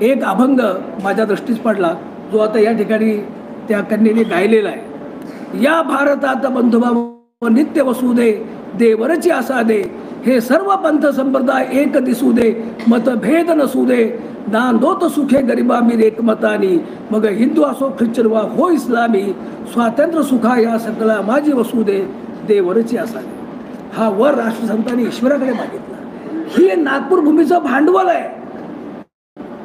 A: एक अभंग माझ्या दृष्टीस पडला, जो आता या ठिकाणी त्या कन्येने गायलेला आहे. या भारतात बंधुभाव नित्य वसू दे, देवरची आसा दे, हे सर्व पंथ संप्रदाय एक दिसू दे, मतभेद नसू दे, नांदोत सुखे गरिबा मी एकमतानी, मग हिंदू असो ख्रिश्चन वा हो इस्लामी, स्वातंत्र्य सुखा या सकला माझी वसू दे, देवरची आसा दे. हा वर राष्ट्रसंतांनी ईश्वराकडे मागितला. ही नागपूर भूमीचं भांडवल आहे,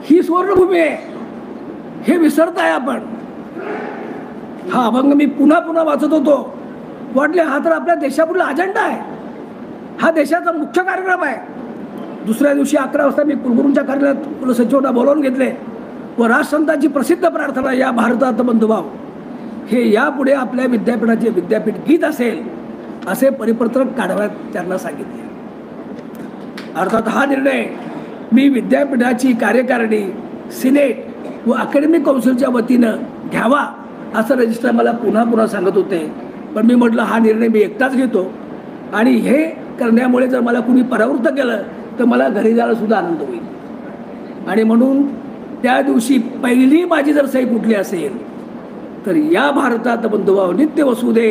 A: ही सुवर्णभूमी आहे, हे विसरताय आपण. हा अभंग मी पुन्हा पुन्हा वाचत होतो. वाटले हा तर आपल्या देशापुढला अजेंडा आहे, हा देशाचा मुख्य कार्यक्रम आहे. दुसऱ्या दिवशी 11 वाजता मी कुलगुरूंच्या कार्यालयात कुलसचिवांना बोलावून घेतले व राष्ट्रसंतांची प्रसिद्ध प्रार्थना या भारतात बंधुभाव हे यापुढे आपल्या विद्यापीठाचे विद्यापीठ गीत असेल असे परिपत्रक काढण्यात त्यांना सांगितले. अर्थात हा निर्णय मी विद्यापीठाची कार्यकारिणी, सिनेट व अकॅडमिक कौन्सिलच्या वतीनं घ्यावा असं रजिस्ट्रार मला पुन्हा पुन्हा सांगत होते. पण मी म्हटलं हा निर्णय मी एकटाच घेतो आणि हे करण्यामुळे जर मला कुणी परावृत्त केलं तर मला घरी जायला सुद्धा आनंद होईल. आणि म्हणून त्या दिवशी पहिली माझी जर सही कुठली असेल तर या भारतात बंधुभाव नित्य वसू दे,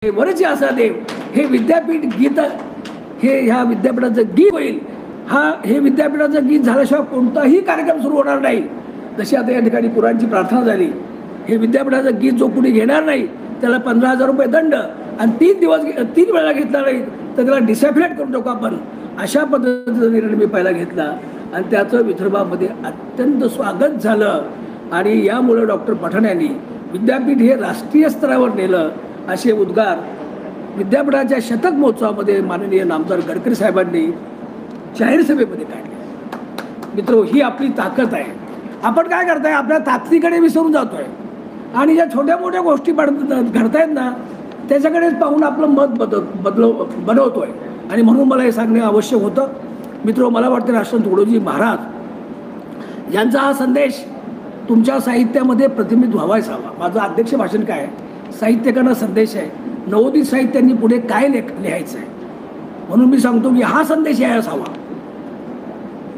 A: वरची आसा दे, हे विद्यापीठ गीत, हे ह्या विद्यापीठाचं गीत होईल. हे विद्यापीठाचं गीत झाल्याशिवाय कोणताही कार्यक्रम सुरू होणार नाही. जशी आता या ठिकाणी कुराणची प्रार्थना झाली, हे विद्यापीठाचं गीत जो कुणी घेणार नाही त्याला 15,000 रुपये दंड आणि 3 वेळा घेतला नाही तर त्याला डिसॅफिलेट करून टाकू आपण, अशा पद्धतीचा निर्णय मी पहिला घेतला आणि त्याचं विदर्भामध्ये अत्यंत स्वागत झालं. आणि यामुळे डॉक्टर पठाण यांनी विद्यापीठ हे राष्ट्रीय स्तरावर नेलं असे उद्गार विद्यापीठाच्या शतक महोत्सवामध्ये माननीय नामदार गडकरी साहेबांनी जाहीर सभेमध्ये काढले. मित्र, ही आपली ताकद आहे. आपण काय करताय, आपल्या ताकदीकडे विसरून जातोय आणि ज्या छोट्या मोठ्या गोष्टी घडतायत ना त्याच्याकडेच पाहून आपलं मत बनवतोय. आणि म्हणून मला हे सांगणे आवश्यक होतं. मित्र, मला वाटतं राष्ट्रसंत तुकडोजी महाराज यांचा हा संदेश तुमच्या साहित्यामध्ये प्रतिबिंबित व्हावायचा हवा. माझं अध्यक्ष भाषण काय आहे, साहित्यकांना संदेश आहे, नवोदित साहित्यांनी पुढे काय लिहायचं आहे. म्हणून मी सांगतो की हा संदेश यायला हवा.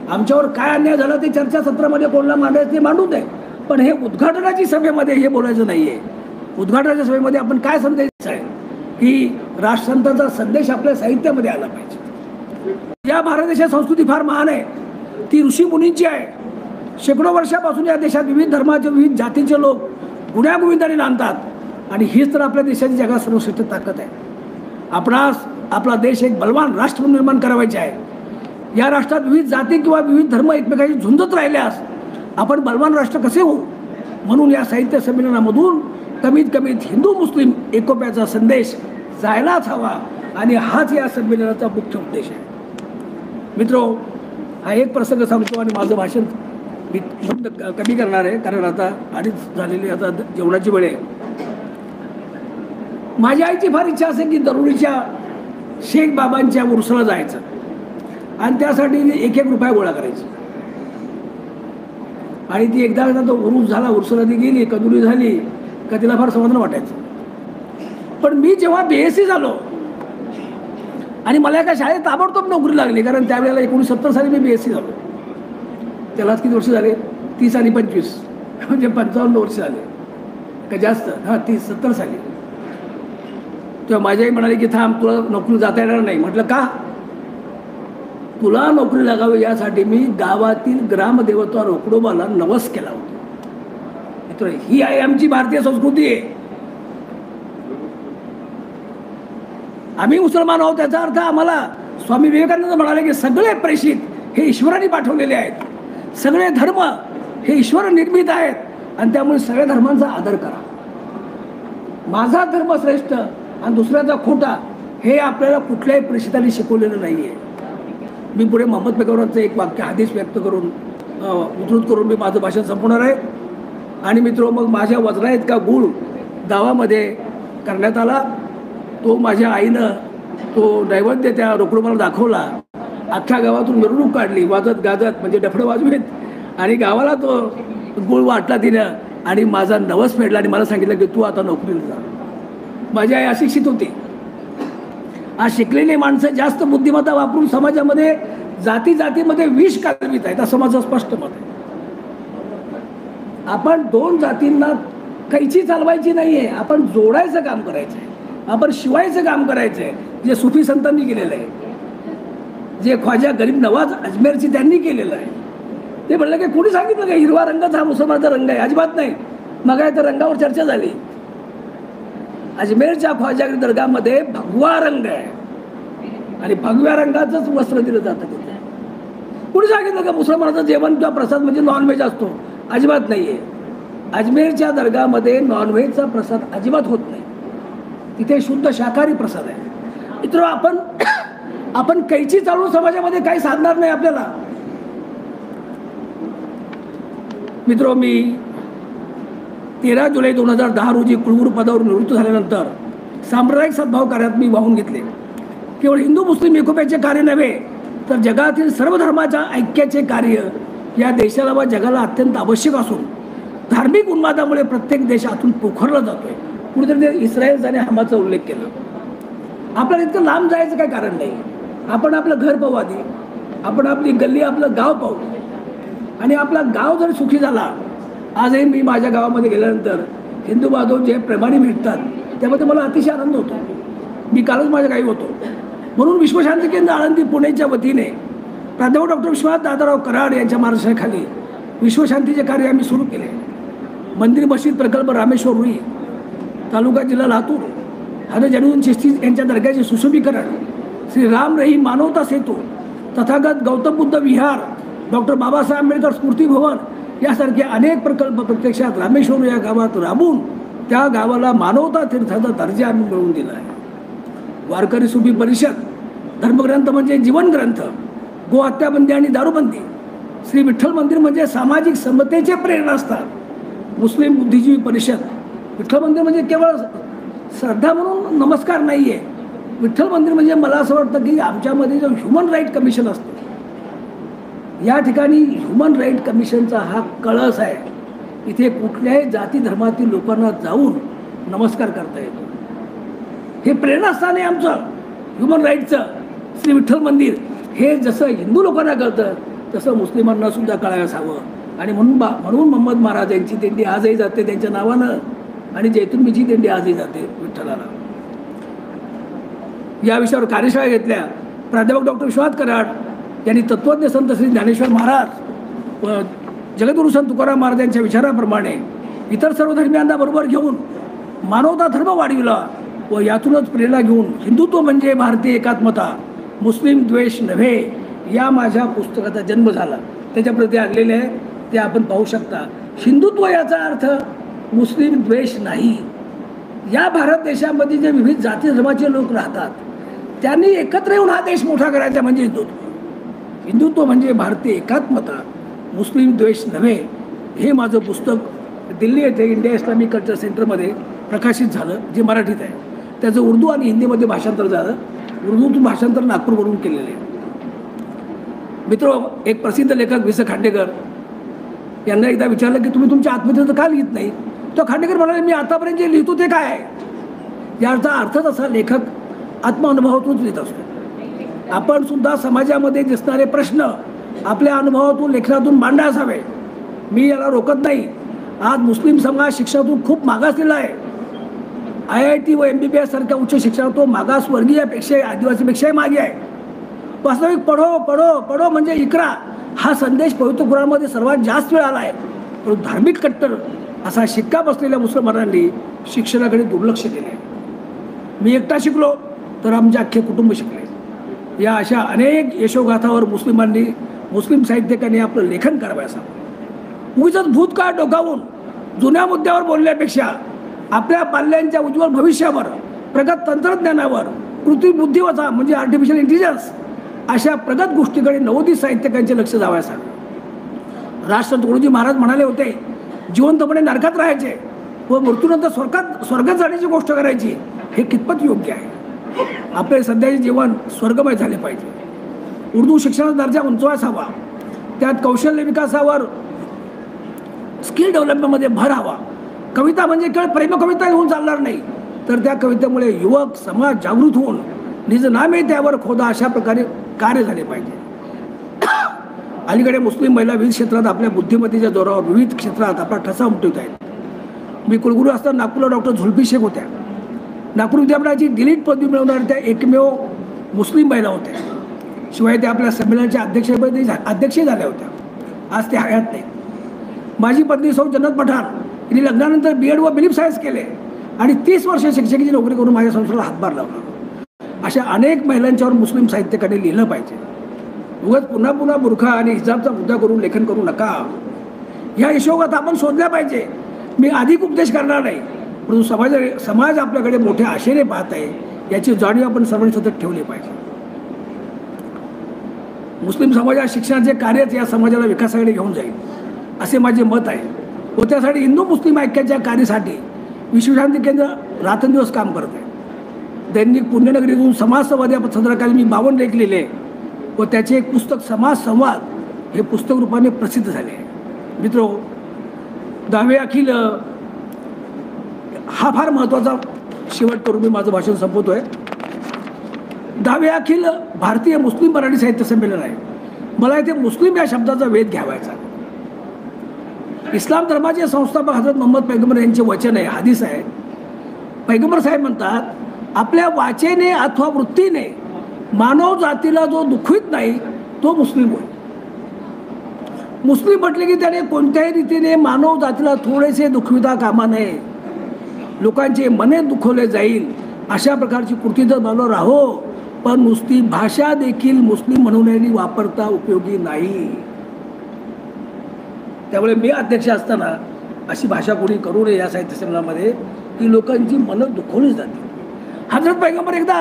A: आमच्यावर काय अन्याय झाला ते चर्चासत्रामध्ये कोणाला मांडायचं ते मांडू दे, पण हे उद्घाटनाची सभेमध्ये हे बोलायचं नाही आहे. उद्घाटनाच्या सभेमध्ये आपण काय संदेश आहे की राष्ट्रसंतांचा संदेश आपल्या साहित्यामध्ये आला पाहिजे. या भारत देशात संस्कृती फार महान आहे, ती ऋषी मुनींची आहे. शेकडो वर्षापासून या देशात विविध धर्माचे विविध जातीचे लोक गुण्यागोविंदाने नांदतात आणि हीच तर आपल्या देशाची जगात सर्वश्रेष्ठ ताकद आहे. आपणास आपला देश एक बलवान राष्ट्र म्हणून निर्माण करायचे आहे. या राष्ट्रात विविध जाती किंवा विविध धर्म एकमेकांशी झुंजत राहिल्यास आपण बलवान राष्ट्र कसे होऊ. म्हणून या साहित्य संमेलनामधून कमीत कमीत हिंदू मुस्लिम एकोप्याचा संदेश जायलाच हवा आणि हाच या संमेलनाचा मुख्य उद्देश आहे. मित्रो, हा एक प्रसंग सांगतो आणि माझं भाषण मी कमी करणार आहे, कारण आता अडीच झालेली आता जेवणाची वेळ आहे. माझ्या आईची फार इच्छा असेल की दरुणीच्या शेख बाबांच्या उर्सला जायचं आणि त्यासाठी 1-1 रुपया गोळा करायची. आणि ती एकदा तो उरूस झाला, उर्सला ती गेली, कदुरी झाली का तिला फार समाधान वाटायचं. पण मी जेव्हा BSc झालो आणि मला एका शाळेत ताबडतोब नोकरी लागली, कारण त्यावेळेला 1970 साली मी BSc झालो. त्यालाच किती वर्ष झाले? 30 आणि 25 म्हणजे 55 वर्ष झाले का जास्त. हां, 70 साली. तेव्हा माझी आई म्हणाली की थांब, तुला नोकरी जाता येणार नाही. म्हटलं का? तुला नोकरी लागावी यासाठी मी गावातील ग्रामदेवता रोकडोबाला नवस केला होता. मित्र, ही आहे आमची भारतीय संस्कृती आहे. आम्ही मुसलमान आहोत याचा अर्थ आम्हाला स्वामी विवेकानंद म्हणाले की सगळे प्रेषित हे ईश्वराने पाठवलेले आहेत, सगळे धर्म हे ईश्वर निर्मित आहेत आणि त्यामुळे सगळ्या धर्मांचा आदर करा. माझा धर्म श्रेष्ठ आणि दुसऱ्याचा खोटा हे आपल्याला कुठल्याही प्रेषिताने शिकवलेलं नाही आहे. मी पुढे मोहम्मद पैगंबरांचं एक वाक्य हदीस व्यक्त करून उद्धृत करून मी माझं भाषण संपवणार आहे. आणि मित्रो, मग माझ्या वजना इतका गुळ गावामध्ये करण्यात आला. तो माझ्या आईनं तो नैवेद्य त्या रोकडोबाला दाखवला. अख्ख्या गावातून मिरवणूक काढली वाजत गाजत, म्हणजे डफडं वाजवीत, आणि गावाला तो गुळ वाटला तिनं आणि माझा नवस फेडला आणि मला सांगितलं की तू आता नोकरीला जा. माझी आई अशिक्षित होती. आज शिकलेली माणसं जास्त बुद्धिमत्ता वापरून समाजामध्ये जातीमध्ये विष कालवित आहेत, असं माझं स्पष्ट मत आहे. आपण 2 जातींना कैची चालवायची नाही आहे, आपण जोडायचं काम करायचं आहे, आपण शिवायचं काम करायचं आहे, जे सुफी संतांनी केलेलं आहे, जे ख्वाजा गरीब नवाज अजमेरची त्यांनी केलेलं आहे. ते म्हणलं की कोणी सांगितलं का हिरवा रंगच हा मुसलमानाचा रंग आहे? अजिबात नाही. मग काय तर रंगावर चर्चा झाली. अजमेरच्या ख्वाजा दर्गामध्ये भगवा रंग आहे आणि भगव्या रंगाचंच वस्त्र दिलं जातं तिथे. कुणी सांगितलं का मुसलमानाचं जेवण किंवा प्रसाद म्हणजे नॉनव्हेज असतो? अजिबात नाही आहे. अजमेरच्या दर्गामध्ये नॉनव्हेजचा प्रसाद अजिबात होत नाही, तिथे शुद्ध शाकाहारी प्रसाद आहे. मित्र, आपण कैची चालवून समाजामध्ये काही साधणार नाही आपल्याला. मित्रो, मी 13 जुलै 2010 रोजी कुलगुरू पदावर निवृत्त झाल्यानंतर सांप्रदायिक सद्भाव कार्यात मी वाहून घेतले. केवळ हिंदू मुस्लिम एकोप्याचे कार्य नव्हे तर जगातील सर्व धर्माच्या ऐक्याचे कार्य या देशाला व जगाला अत्यंत आवश्यक असून धार्मिक उन्मादामुळे प्रत्येक देश आतून पोखरला जातोय. कुठेतरी इस्रायल आणि हमाचा उल्लेख केला. आपल्याला इतकं लांब जायचं काही कारण नाही. आपण आपलं घर पाहू आधी, आपण आपली गल्ली आपलं गाव पाहू, आणि आपला गाव जर सुखी झाला. आजही मी माझ्या गावामध्ये गेल्यानंतर हिंदू बांधव जे प्रेमाने भेटतात त्यामध्ये मला अतिशय आनंद होतो. मी कालच माझ्या गावी होतो. म्हणून विश्वशांती केंद्र आळंदी पुणेच्या वतीने प्राध्यापक डॉक्टर विश्वनाथ दादाराव कराड यांच्या मार्गदर्शनाखाली विश्वशांतीचे कार्य आम्ही सुरू केले. मंदिर मशीद प्रकल्प रामेश्वर रुई, तालुका जिल्हा लातूर, हजरत जैनुद्दीन चिश्ती यांच्या दर्ग्याचे सुशोभीकरण, श्री राम रहीम मानवता सेतू, तथागत गौतम बुद्ध विहार, डॉक्टर बाबासाहेब आंबेडकर स्मृती भवन यासारखे अनेक प्रकल्प प्रत्यक्षात रामेश्वर या गावात राबवून त्या गावाला मानवता तीर्थाचा दर्जा आम्ही मिळवून दिला आहे. वारकरी सुफी परिषद, धर्मग्रंथ म्हणजे जीवन ग्रंथ, गो हत्याबंदी आणि दारूबंदी, श्री विठ्ठल मंदिर म्हणजे सामाजिक समतेचे प्रेरणास्थान, मुस्लिम बुद्धिजीवी परिषद. विठ्ठल मंदिर म्हणजे केवळ श्रद्धा म्हणून नमस्कार नाही आहे. विठ्ठल मंदिर म्हणजे मला असं वाटतं की आमच्यामध्ये जो ह्युमन राईट कमिशन असतो, या ठिकाणी ह्युमन राईट कमिशनचा हा कळस आहे. इथे कुठल्याही जाती धर्मातील लोकांना जाऊन नमस्कार करता येतो. हे प्रेरणास्थान आहे आमचं ह्युमन राईटचं. श्री विठ्ठल मंदिर हे जसं हिंदू लोकांना कळतं तसं मुस्लिमांना सुद्धा कळायला हवं. आणि म्हणून मोहम्मद महाराज यांची दिंडी आजही जाते त्यांच्या नावानं, आणि जैतुनमीची दिंडी आजही जाते विठ्ठलाला. या विषयावर कार्यशाळा घेतल्या. प्राध्यापक डॉक्टर विश्वनाथ कराड यांनी तत्त्वज्ञ संत श्री ज्ञानेश्वर महाराज व जगद्गुरू संत तुकाराम महाराज यांच्या विचाराप्रमाणे इतर सर्व धर्मियांना बरोबर घेऊन मानवता धर्म वाढविला व यातूनच प्रेरणा घेऊन हिंदुत्व म्हणजे भारतीय एकात्मता, मुस्लिम द्वेष नव्हे या माझ्या पुस्तकाचा जन्म झाला. त्याच्याप्रती आणलेले आहे ते आपण पाहू शकता. हिंदुत्व याचा अर्थ मुस्लिम द्वेष नाही. या भारत देशामध्ये जे विविध जाती धर्माचे लोक राहतात त्यांनी एकत्र येऊन हा देश मोठा करायचा म्हणजे हिंदुत्व. हिंदुत्व म्हणजे भारतीय एकात्मता, मुस्लिम द्वेष नव्हे. हे माझं पुस्तक दिल्ली येथे इंडिया इस्लामिक कल्चर सेंटरमध्ये प्रकाशित झालं, जे मराठीत आहे. त्याचं उर्दू आणि हिंदीमध्ये भाषांतर झालं. उर्दूतून भाषांतर नागपूरवरून केलेलं आहे. मित्र, एक प्रसिद्ध लेखक वि स खांडेकर यांना एकदा विचारलं की तुम्ही तुमच्या आत्मचरित्र का लिहित नाही. तो खांडेकर म्हणाले, मी आतापर्यंत जे लिहितो ते काय आहे. याचा अर्थच असा, लेखक आत्मानुभवातूनच लिहित असतो. आपण सुद्धा समाजामध्ये दिसणारे प्रश्न आपल्या अनुभवातून लेखनातून मांडायला हवे. मी याला रोकत नाही. आज मुस्लिम समाज शिक्षणातून खूप मागासलेला आहे. IIT व MBBS सारख्या उच्च शिक्षणात तो मागासवर्गीयापेक्षा आदिवासीपेक्षाही मागे आहे. वास्तविक पढो पढो पढो म्हणजे इकरा हा संदेश पवित्र कुराणमध्ये सर्वात जास्त वेळ आला आहे. परंतु धार्मिक कट्टर असा शिक्का बसलेल्या मुसलमानांनी शिक्षणाकडे दुर्लक्ष केले आहे. मी एकटा शिकलो तर आमचे अख्खे कुटुंब शिकले. या अशा अनेक यशोगाथावर मुस्लिम साहित्यिकांनी आपलं लेखन करावयास हवं. उगीच भूतकाळ डोकावून जुन्या मुद्द्यावर बोलण्यापेक्षा आपल्या पाल्यांच्या उज्ज्वल भविष्यावर, प्रगत तंत्रज्ञानावर, कृत्रिम बुद्धिमत्ता म्हणजे आर्टिफिशियल इंटेलिजन्स अशा प्रगत गोष्टीकडे नवोदित साहित्यिकांचे लक्ष जावयास हवे. राष्ट्रसंत गुरुजी महाराज म्हणाले होते, जिवंतपणे नरकात राहायचे व मृत्यूनंतर स्वर्गात जाण्याची गोष्ट करायची. हे कितपत योग्य आहे. आपले सध्याचे जीवन स्वर्गमय झाले पाहिजे. उर्दू शिक्षणाचा दर्जा उंचवायचा हवा. त्यात कौशल्य विकासावर, स्किल डेव्हलपमेंटमध्ये भर हवा. कविता म्हणजे केवळ प्रेमकविता होऊन चालणार नाही, तर त्या कवितेमुळे युवक समाज जागृत होऊन निज नामे त्यावर खोदा अशा प्रकारे कार्य झाले पाहिजे. अलीकडे मुस्लिम महिला विविध क्षेत्रात आपल्या बुद्धिमत्तेच्या जोरावर विविध क्षेत्रात आपला ठसा उमटवत आहेत. मी कुलगुरू असताना नागपूरला डॉक्टर झुल्फी शेख होत्या. नागपूर विद्यापीठाची डिलीट पदवी मिळवणाऱ्या त्या एकमेव मुस्लिम महिला होत्या. शिवाय त्या आपल्या संमेलनाच्या अध्यक्षही झाल्या होत्या. आज त्या हयात नाही. माझी पत्नी सौ जन्नत पठाण यांनी लग्नानंतर BEd व बिलीफ सायन्स केले आणि 30 वर्ष शिक्षकाची नोकरी करून माझ्या संसाराला हातभार लावला. अशा अनेक महिलांच्यावर मुस्लिम साहित्यकाने लिहिलं पाहिजे. उगाच पुन्हा पुन्हा बुरखा आणि हिजाबचा मुद्दा करून लेखन करू नका. ह्या यशोगाथा आपण शोधल्या पाहिजे. मी अधिक उपदेश करणार नाही, परंतु समाज आपल्याकडे मोठ्या आशेने पाहत आहे याची जाणीव आपण सर्वांनी सतत ठेवली पाहिजे. मुस्लिम समाजात शिक्षणाचे कार्यच या समाजाला विकासाकडे घेऊन जाईल असे माझे मत आहे. व त्यासाठी हिंदू मुस्लिम ऐक्याच्या कार्यासाठी विश्वशांती केंद्र रात्रंदिवस काम करत आहे. दैनिक पुण्यनगरीतून समाज संवाद या पत्रकारांनी मी 52 लेख लिहिले व त्याचे एक पुस्तक समाज संवाद हे पुस्तक रूपाने प्रसिद्ध झाले आहे. मित्रो, 10वे अखिल हा फार महत्त्वाचा शेवट करून मी माझं भाषण संपवतोय. 10वे अखिल भारतीय मुस्लिम मराठी साहित्य संमेलन आहे. मला इथे मुस्लिम या शब्दाचा वेध घ्यावायचा. इस्लाम धर्माचे संस्थापक हजरत मोहम्मद पैगंबर यांचे वचन आहे, हदीस आहे. पैगंबर साहेब म्हणतात, आपल्या वाचेने अथवा वृत्तीने मानव जातीला जो दुखवित नाही तो मुस्लिम होय. मुस्लिम म्हटले की त्याने कोणत्याही रीतीने मानव जातीला थोडेसे दुखविता कामा नये. लोकांचे मने दुखवले जाईल अशा प्रकारची कृती तर मानव राहो, पण नुसती भाषा देखील मुस्लिम म्हणून वापरता उपयोगी नाही. त्यामुळे मी अध्यक्ष असताना अशी भाषा कोणी करू नये या साहित्य संमेलनामध्ये की लोकांची मनं दुखवली जाते. हजरत पैगंबर एकदा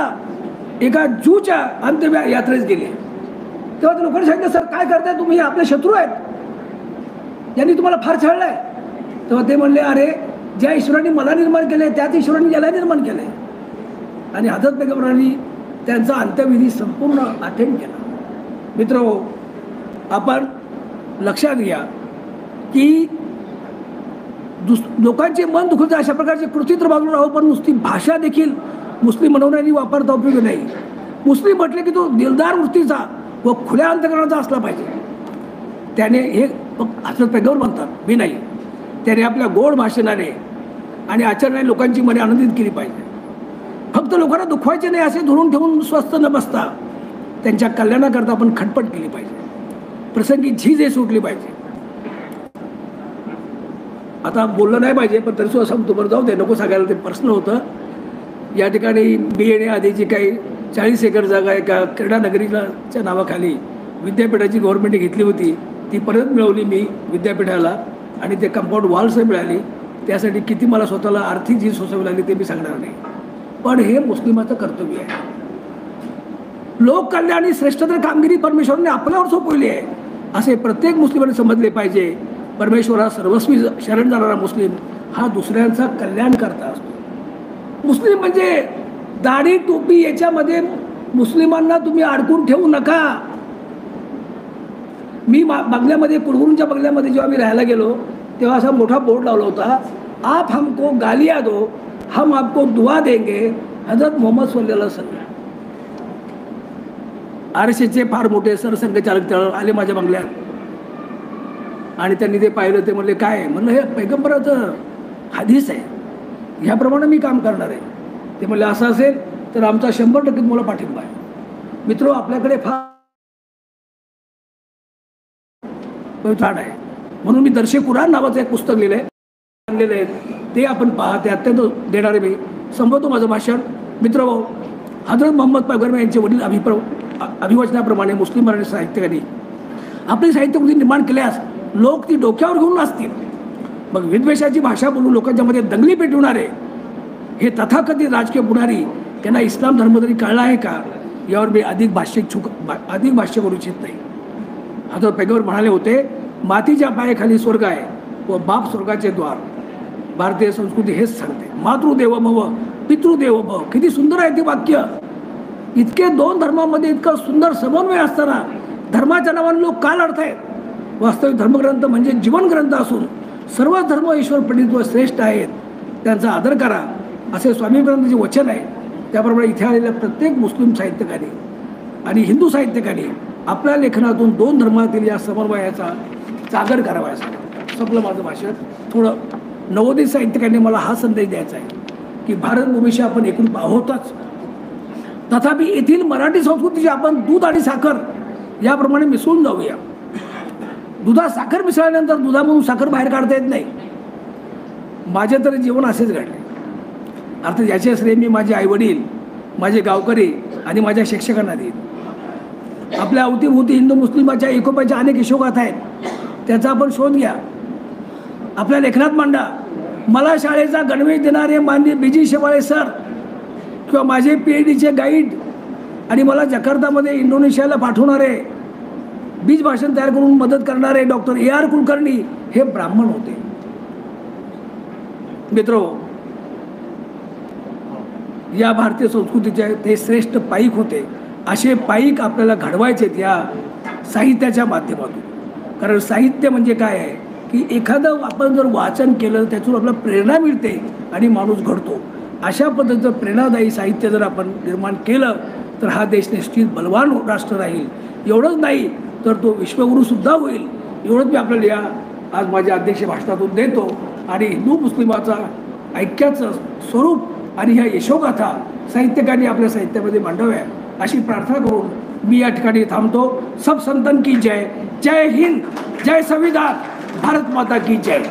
A: एका जूच्या अंत्य यात्रेस गेले. तेव्हा ते लोकांनी सांगितलं, सर काय करताय तुम्ही, आपले शत्रू आहेत, यांनी तुम्हाला फार छळलंय. तेव्हा ते म्हणले, अरे ज्या ईश्वरांनी मला निर्माण केले त्याच ईश्वरांनी याला निर्माण केले. आणि हजरत पैगंबरांनी त्यांचा अंत्यविधी संपूर्ण अटेंड केला. मित्रहो, आपण लक्षात घ्या की लोकांचे मन दुखवते अशा प्रकारचे कृती तर बाजूला राहू, पण नुसती भाषा देखील मुस्लिम म्हणून वापरता उपयोगी नाही. मुस्लिम म्हटले की तो दिलदार वृत्तीचा व खुल्या अंतकरणाचा असला पाहिजे. त्याने हे हजरत पैगंबर म्हणतात, मी नाही, त्याने आपल्या गोड भाषणाने आणि आचरणाने लोकांची मने आनंदित केली पाहिजे. फक्त लोकांना दुखवायचे नाही असे धरून ठेवून स्वस्थ न बसता त्यांच्या कल्याणाकरता आपण खटपट केली पाहिजे. प्रसंगी झीज सुटली पाहिजे. आता बोललं नाही पाहिजे पण तरी सुद्धा सांगतो, बरं जाऊ दे, नको सांगायला, ते पर्सनल होतं. या ठिकाणी मी येण्याआधीची काही 40 एकर जागा एका क्रीडा नगरीच्या नावाखाली विद्यापीठाची गव्हर्नमेंटने घेतली होती. ती परत मिळवली मी विद्यापीठाला आणि ते कंपाऊंड वॉल्स मिळाली. त्यासाठी किती मला स्वतःला आर्थिक झीज सोसावी लागली ते मी सांगणार नाही. पण हे मुस्लिमाचं कर्तव्य आहे. लोक कल्याण आणि श्रेष्ठतर कामगिरी परमेश्वराने आपल्यावर सोपवली आहे असे प्रत्येक मुस्लिमाने समजले पाहिजे. परमेश्वरा सर्वस्वी शरण जाणारा मुस्लिम हा दुसऱ्यांचा कल्याण करता असतो. मुस्लिम म्हणजे दाढी टोपी याच्यामध्ये मुस्लिमांना तुम्ही अडकून ठेवू नका. मी बंगल्यामध्ये कुलगुरूंच्या बंगल्यामध्ये जेव्हा मी राहायला गेलो तेव्हा असा मोठा बोर्ड लावला होता, आप हमको गालियाँ दो हम आपको दुआ देंगे, हजरत मोहम्मद सल्लल्लाहु अलैहि वसल्लम. आरशेचे फार मोठे सरसंघचालक आले माझ्या बंगल्यात आणि त्यांनी ते पाहिलं. ते म्हणले काय? म्हणलं हे पैगंबराचं हदीस आहे, ह्याप्रमाणे मी काम करणार आहे. ते म्हणले असं असेल तर आमचा 100% तुम्हाला पाठिंबा आहे. मित्र, आपल्याकडे फार झाड आहे म्हणून मी दर्शे कुराण नावाचं एक पुस्तक लिहिलं आहे, आणलेलं आहे, ते आपण पहा. ते अत्यंत देणारे. मी संपवतो माझं भाषण. मित्र, हजरत मोहम्मद पैगंबर यांचे वडील अभिवचनाप्रमाणे मुस्लिम मराठी साहित्यिकांनी आपली साहित्यकृती निर्माण केल्यास लोक ती डोक्यावर घेऊन नाचतील. मग विद्वेषाची भाषा बोलून लोकांच्या मध्ये दंगली पेटवणारे हे तथाकथित राजकीय पुढारी त्यांना इस्लाम धर्म तरी कळला आहे का, यावर मी अधिक भाष्य करू इच्छित नाही. हजरत पैगंबर म्हणाले होते, मातीच्या पायाखाली स्वर्ग आहे व बाप स्वर्गाचे द्वार. भारतीय संस्कृती हेच सांगते. मातृदेव भव पितृदेव भव. किती सुंदर आहे ते वाक्य. इतके दोन धर्मामध्ये इतका सुंदर समन्वय असताना धर्माच्या नावाने लोक का लढतायत? वास्तविक धर्मग्रंथ म्हणजे जीवन ग्रंथ असून सर्व धर्म ईश्वर पंडित व श्रेष्ठ आहेत, त्यांचा आदर करा असे स्वामी विवेकानंदांचे वचन आहे. त्याप्रमाणे इथे आलेल्या प्रत्येक मुस्लिम साहित्यकाने आणि हिंदू साहित्यकाने आपल्या लेखनातून दोन धर्मातील या समन्वयाचा जागर करावा. संपलं माझं भाषण. थोडं नवोदित साहित्यकांनी मला हा संदेश द्यायचा आहे की भारतभूमीशी आपण एकरूप आहोतच, तथापि येथील मराठी संस्कृतीची आपण दूध आणि साखर याप्रमाणे मिसळून जाऊया. दुधात साखर मिसळल्यानंतर दुधामधून साखर बाहेर काढता येत नाही. माझे तरी जीवन असेच घडले. अर्थात याचे श्रेय मी माझे आईवडील, माझे गावकरी आणि माझ्या शिक्षकांना देईन. आपल्या अवतीभोवती हिंदू मुस्लिमाच्या एकोप्याच्या अनेक यशोगाथा आहेत, त्याचा आपण शोध घ्या, आपल्या लेखनात मांडा. मला शाळेचा गणवेश देणारे माननीय बीजी शेवाळे सर किंवा माझे PhDचे गाईड आणि मला जकार्तामध्ये इंडोनेशियाला पाठवणारे बीज भाषण तयार करून मदत करणारे डॉक्टर AR कुलकर्णी हे ब्राह्मण होते. मित्र, या भारतीय संस्कृतीचे ते श्रेष्ठ पाईक होते. असे पाईक आपल्याला घडवायचे या साहित्याच्या माध्यमातून. कारण साहित्य म्हणजे काय आहे की एखादं आपण जर वाचन केलं त्यातून आपल्याला प्रेरणा मिळते आणि माणूस घडतो. अशा पद्धतीचं प्रेरणादायी साहित्य जर आपण निर्माण केलं तर हा देश निश्चित बलवान राष्ट्र राहील. एवढंच नाही तर तो विश्वगुरूसुद्धा होईल. एवढंच मी आपल्याला या आज माझ्या अध्यक्ष भाषणातून देतो. आणि हिंदू मुस्लिमाचा ऐक्याचं स्वरूप आणि ह्या यशोगाथा साहित्यकांनी आपल्या साहित्यामध्ये मांडाव्या अशी प्रार्थना करून मी या ठिकाणी थांबतो. सब संतन की जय. जय हिंद, जय संविधान, भारत माता की जय.